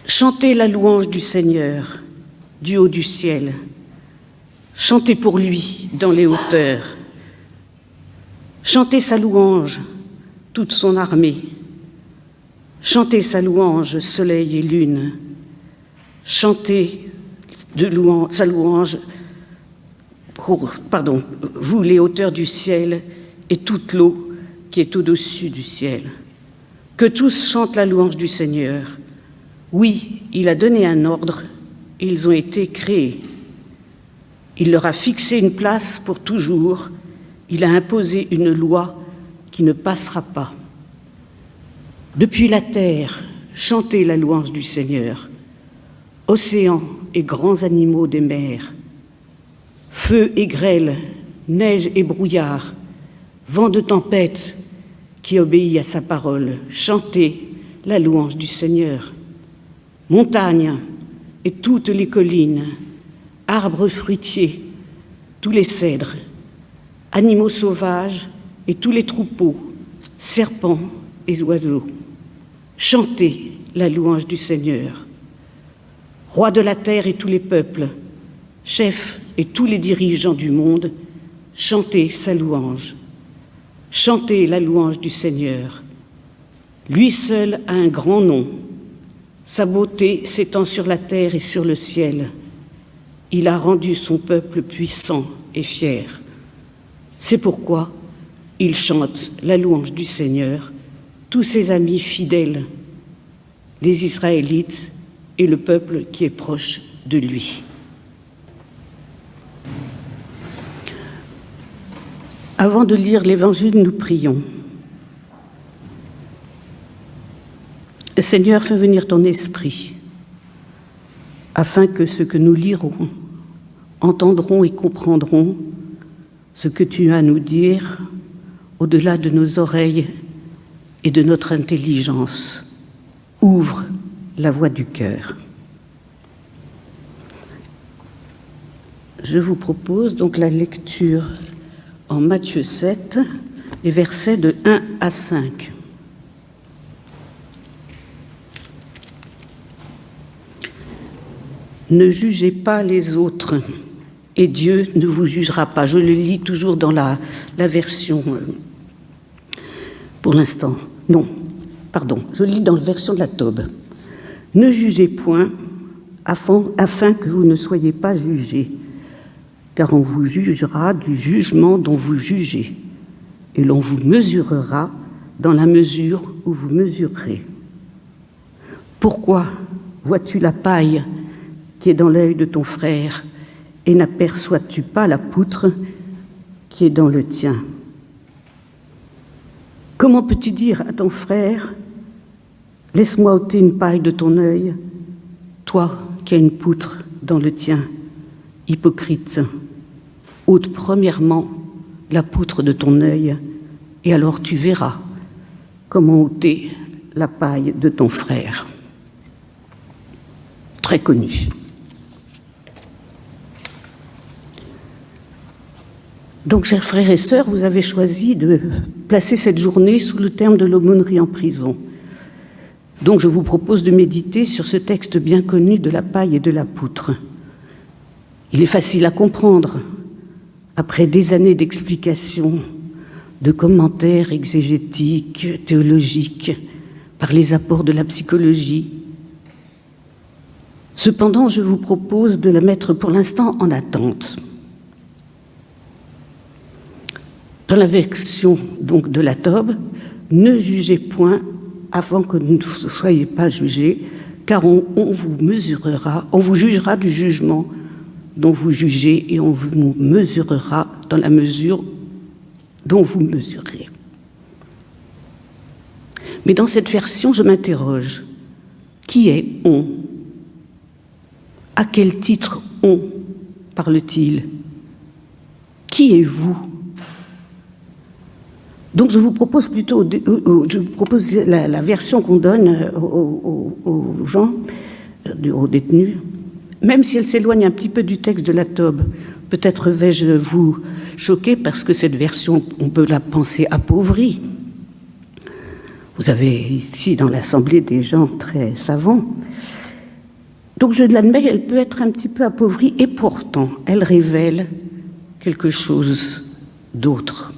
Chantez la louange du Seigneur, du haut du ciel. Chantez pour lui dans les hauteurs. Chantez sa louange, toute son armée. Chantez sa louange, soleil et lune. Chantez sa louange, vous les hauteurs du ciel et toute l'eau qui est au-dessus du ciel. Que tous chantent la louange du Seigneur. Oui, il a donné un ordre, et ils ont été créés. Il leur a fixé une place pour toujours, il a imposé une loi qui ne passera pas. Depuis la terre, chantez la louange du Seigneur. Océans et grands animaux des mers, feu et grêle, neige et brouillard, vent de tempête qui obéit à sa parole, chantez la louange du Seigneur. Montagnes et toutes les collines, arbres fruitiers, tous les cèdres, animaux sauvages et tous les troupeaux, serpents et oiseaux, chantez la louange du Seigneur. Roi de la terre et tous les peuples, chefs et tous les dirigeants du monde, chantez sa louange. Chantez la louange du Seigneur. Lui seul a un grand nom. Sa beauté s'étend sur la terre et sur le ciel. Il a rendu son peuple puissant et fier. C'est pourquoi il chante la louange du Seigneur, tous ses amis fidèles, les Israélites et le peuple qui est proche de lui. Avant de lire l'Évangile, nous prions. Seigneur, fais venir ton esprit, afin que ce que nous lirons, entendrons et comprendrons ce que tu as à nous dire au-delà de nos oreilles et de notre intelligence. Ouvre la voie du cœur. Je vous propose donc la lecture en Matthieu 7, les versets de 1 à 5. Ne jugez pas les autres, et Dieu ne vous jugera pas. Je le lis toujours dans la version, pour l'instant. Non, pardon, je lis dans la version de la Tobe. Ne jugez point, afin que vous ne soyez pas jugés, car on vous jugera du jugement dont vous jugez, et l'on vous mesurera dans la mesure où vous mesurerez. Pourquoi vois-tu la paille qui est dans l'œil de ton frère, et n'aperçois-tu pas la poutre qui est dans le tien? Comment peux-tu dire à ton frère, laisse-moi ôter une paille de ton œil, toi qui as une poutre dans le tien? Hypocrite, ôte premièrement la poutre de ton œil, et alors tu verras comment ôter la paille de ton frère. Très connu. Donc, chers frères et sœurs, vous avez choisi de placer cette journée sous le terme de l'aumônerie en prison. Donc, je vous propose de méditer sur ce texte bien connu de la paille et de la poutre. Il est facile à comprendre, après des années d'explications, de commentaires exégétiques, théologiques, par les apports de la psychologie. Cependant, je vous propose de la mettre pour l'instant en attente. Dans la version donc de la Tobe, ne jugez point avant que vous ne soyez pas jugés, car on vous jugera du jugement dont vous jugez, et on vous mesurera dans la mesure dont vous mesurez. Mais dans cette version, je m'interroge. Qui est on? À quel titre on parle-t-il? Qui est vous? Donc je vous propose plutôt, la version qu'on donne aux gens, aux détenus, même si elle s'éloigne un petit peu du texte de la Tobe. Peut-être vais-je vous choquer parce que cette version, on peut la penser appauvrie. Vous avez ici dans l'Assemblée des gens très savants, Donc je l'admets, elle peut être un petit peu appauvrie et pourtant elle révèle quelque chose d'autre.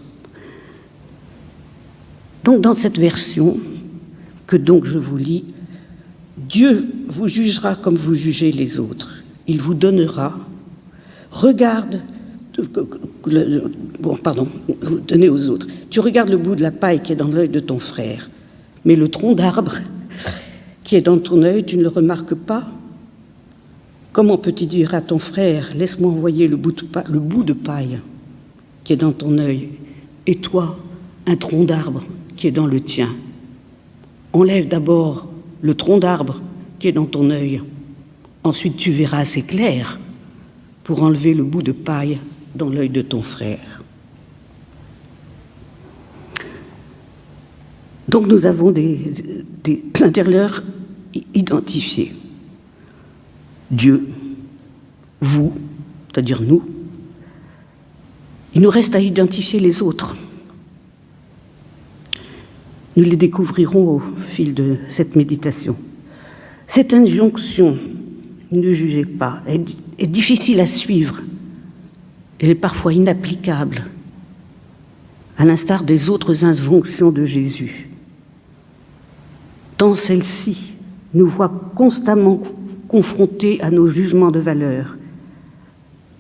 Donc dans cette version, que donc je vous lis, Dieu vous jugera comme vous jugez les autres. Il vous donnera, regarde, vous donnez aux autres. Tu regardes le bout de la paille qui est dans l'œil de ton frère, mais le tronc d'arbre qui est dans ton œil, tu ne le remarques pas? Comment peux-tu dire à ton frère, laisse-moi envoyer le bout de paille qui est dans ton œil, et toi, un tronc d'arbre qui est dans le tien? Enlève d'abord le tronc d'arbre qui est dans ton œil, ensuite tu verras assez clair pour enlever le bout de paille dans l'œil de ton frère. Donc nous avons des intérieurs identifiés. Dieu, vous, c'est-à-dire nous. Il nous reste à identifier les autres. Nous les découvrirons au fil de cette méditation. Cette injonction, ne jugez pas, est difficile à suivre. Elle est parfois inapplicable, à l'instar des autres injonctions de Jésus. Tant celle-ci nous voit constamment confrontés à nos jugements de valeur,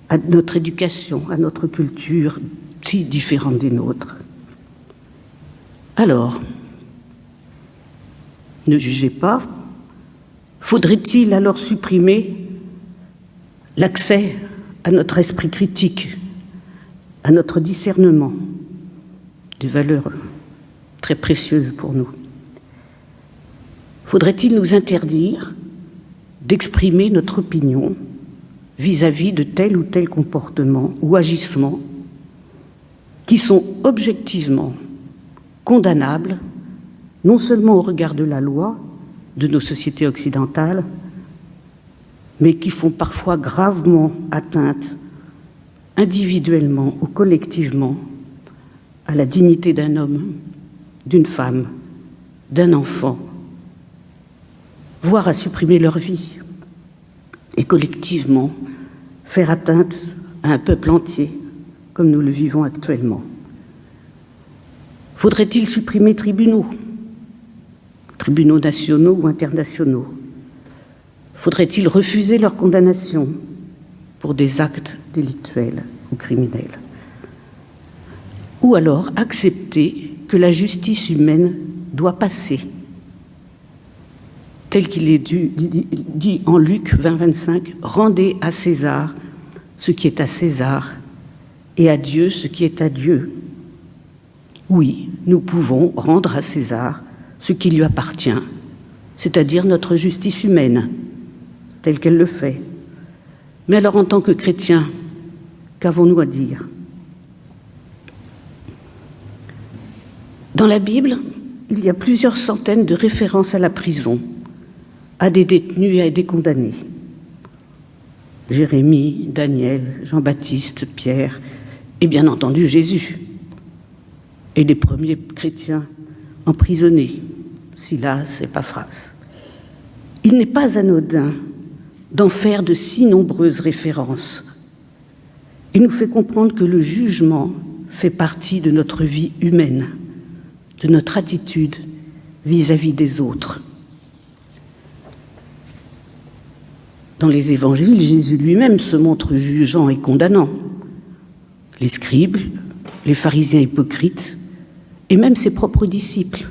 à notre éducation, à notre culture, si différente des nôtres. Alors, ne jugez pas. Faudrait-il alors supprimer l'accès à notre esprit critique, à notre discernement, des valeurs très précieuses pour nous? Faudrait-il nous interdire d'exprimer notre opinion vis-à-vis de tel ou tel comportement ou agissement qui sont objectivement condamnables, non seulement au regard de la loi de nos sociétés occidentales, mais qui font parfois gravement atteinte, individuellement ou collectivement, à la dignité d'un homme, d'une femme, d'un enfant, voire à supprimer leur vie, et collectivement faire atteinte à un peuple entier, comme nous le vivons actuellement. Faudrait-il supprimer tribunaux nationaux ou internationaux? Faudrait-il refuser leur condamnation pour des actes délictuels ou criminels? Ou alors accepter que la justice humaine doit passer, tel qu'il est dit en Luc 20, 25, « Rendez à César ce qui est à César et à Dieu ce qui est à Dieu. » Oui, nous pouvons rendre à César ce qui lui appartient, c'est-à-dire notre justice humaine, telle qu'elle le fait. Mais alors, en tant que chrétiens, qu'avons-nous à dire? Dans la Bible, il y a plusieurs centaines de références à la prison, à des détenus et à des condamnés. Jérémie, Daniel, Jean-Baptiste, Pierre, et bien entendu Jésus, et les premiers chrétiens emprisonnés, Silas et Paphras. Il n'est pas anodin d'en faire de si nombreuses références. Il nous fait comprendre que le jugement fait partie de notre vie humaine, de notre attitude vis-à-vis des autres. Dans les évangiles, Jésus lui-même se montre jugeant et condamnant. Les scribes, les pharisiens hypocrites, et même ses propres disciples.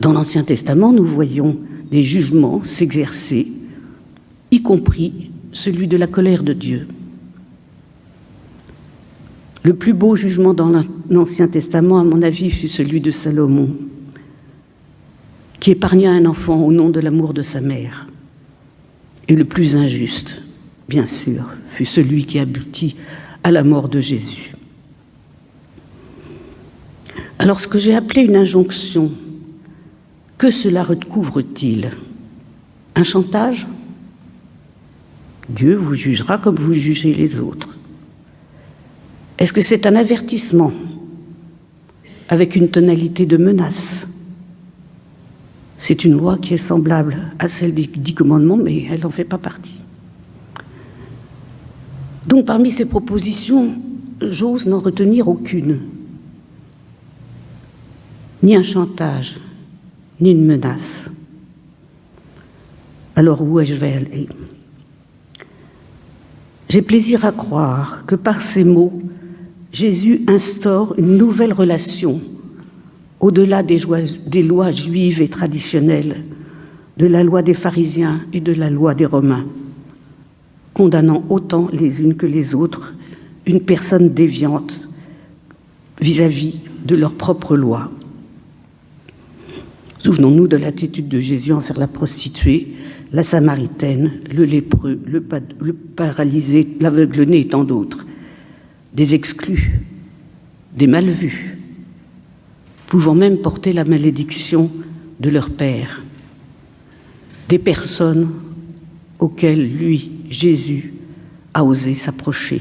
Dans l'Ancien Testament, nous voyons des jugements s'exercer, y compris celui de la colère de Dieu. Le plus beau jugement dans l'Ancien Testament, à mon avis, fut celui de Salomon, qui épargna un enfant au nom de l'amour de sa mère. Et le plus injuste, bien sûr, fut celui qui aboutit à la mort de Jésus. Alors, ce que j'ai appelé une injonction, que cela recouvre-t-il? Un chantage? Dieu vous jugera comme vous jugez les autres. Est-ce que c'est un avertissement avec une tonalité de menace? C'est une loi qui est semblable à celle des 10 commandements, mais elle n'en fait pas partie. Donc, parmi ces propositions, j'ose n'en retenir aucune. Ni un chantage, ni une menace. Alors où ai-je vais aller ? J'ai plaisir à croire que par ces mots, Jésus instaure une nouvelle relation au-delà des lois juives et traditionnelles, de la loi des pharisiens et de la loi des Romains, condamnant autant les unes que les autres une personne déviante vis-à-vis de leur propre loi. Souvenons-nous de l'attitude de Jésus envers la prostituée, la Samaritaine, le lépreux, le paralysé, l'aveugle-né et tant d'autres. Des exclus, des mal vus, pouvant même porter la malédiction de leur père. Des personnes auxquelles lui, Jésus, a osé s'approcher,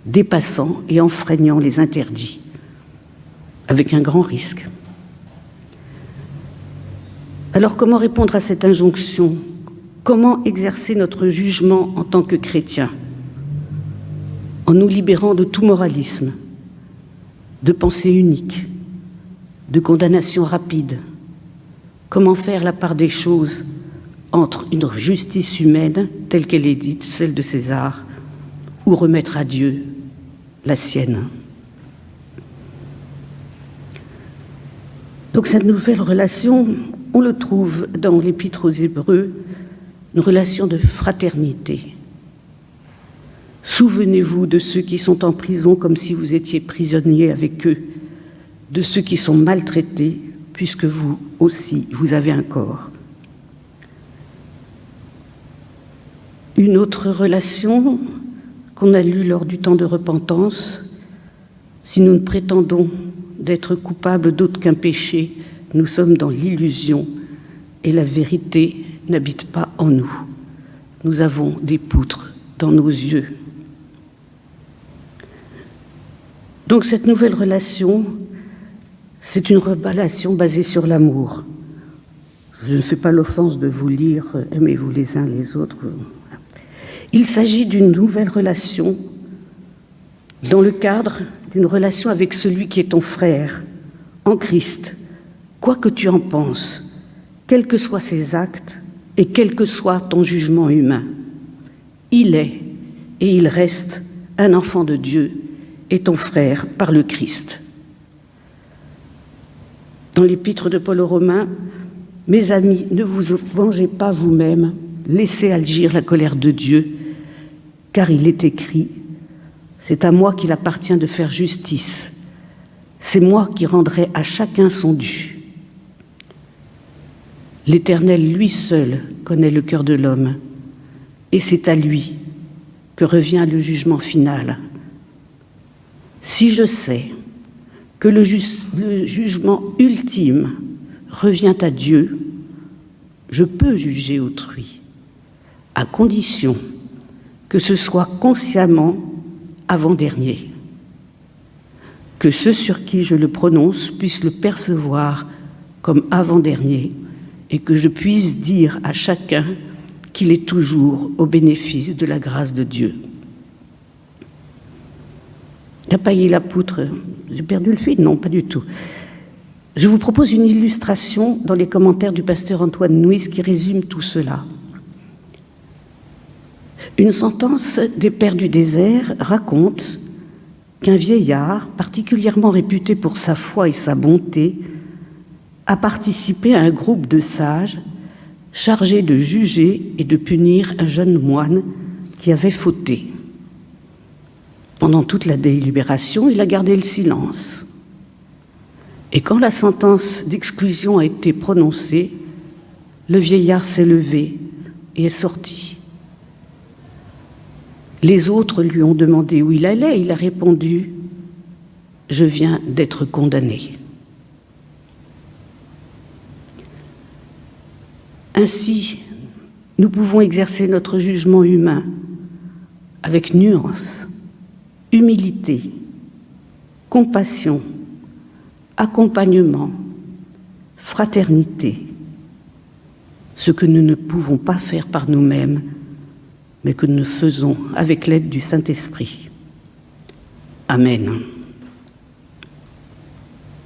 dépassant et enfreignant les interdits, avec un grand risque. Alors comment répondre à cette injonction ? Comment exercer notre jugement en tant que chrétiens ? En nous libérant de tout moralisme, de pensée unique, de condamnation rapide. Comment faire la part des choses entre une justice humaine, telle qu'elle est dite, celle de César, ou remettre à Dieu la sienne. Donc cette nouvelle relation, on le trouve dans l'Épître aux Hébreux, une relation de fraternité. Souvenez-vous de ceux qui sont en prison comme si vous étiez prisonniers avec eux, de ceux qui sont maltraités, puisque vous aussi, vous avez un corps. Une autre relation qu'on a lue lors du temps de repentance, si nous ne prétendons d'être coupables d'autre qu'un péché, nous sommes dans l'illusion et la vérité n'habite pas en nous. Nous avons des poutres dans nos yeux. Donc cette nouvelle relation, c'est une relation basée sur l'amour. Je ne fais pas l'offense de vous lire « Aimez-vous les uns les autres ». Il s'agit d'une nouvelle relation dans le cadre d'une relation avec celui qui est ton frère, en Christ, quoi que tu en penses, quels que soient ses actes et quel que soit ton jugement humain. Il est et il reste un enfant de Dieu et ton frère par le Christ. Dans l'épître de Paul aux Romains, « Mes amis, ne vous vengez pas vous-même, laissez agir la colère de Dieu, car il est écrit, c'est à moi qu'il appartient de faire justice, c'est moi qui rendrai à chacun son dû. L'Éternel, lui seul, connaît le cœur de l'homme, et c'est à lui que revient le jugement final. Si je sais que le jugement ultime revient à Dieu, je peux juger autrui, à condition que ce soit consciemment avant-dernier, que ceux sur qui je le prononce puissent le percevoir comme avant-dernier et que je puisse dire à chacun qu'il est toujours au bénéfice de la grâce de Dieu. La paille et la poutre, j'ai perdu le fil? Non, pas du tout. Je vous propose une illustration dans les commentaires du pasteur Antoine Nuis qui résume tout cela. Une sentence des pères du désert raconte qu'un vieillard, particulièrement réputé pour sa foi et sa bonté, a participé à un groupe de sages chargés de juger et de punir un jeune moine qui avait fauté. Pendant toute la délibération, il a gardé le silence. Et quand la sentence d'exclusion a été prononcée, le vieillard s'est levé et est sorti. Les autres lui ont demandé où il allait. Il a répondu « Je viens d'être condamné ». Ainsi, nous pouvons exercer notre jugement humain avec nuance, humilité, compassion, accompagnement, fraternité ce que nous ne pouvons pas faire par nous-mêmes, mais que nous faisons avec l'aide du Saint-Esprit. Amen.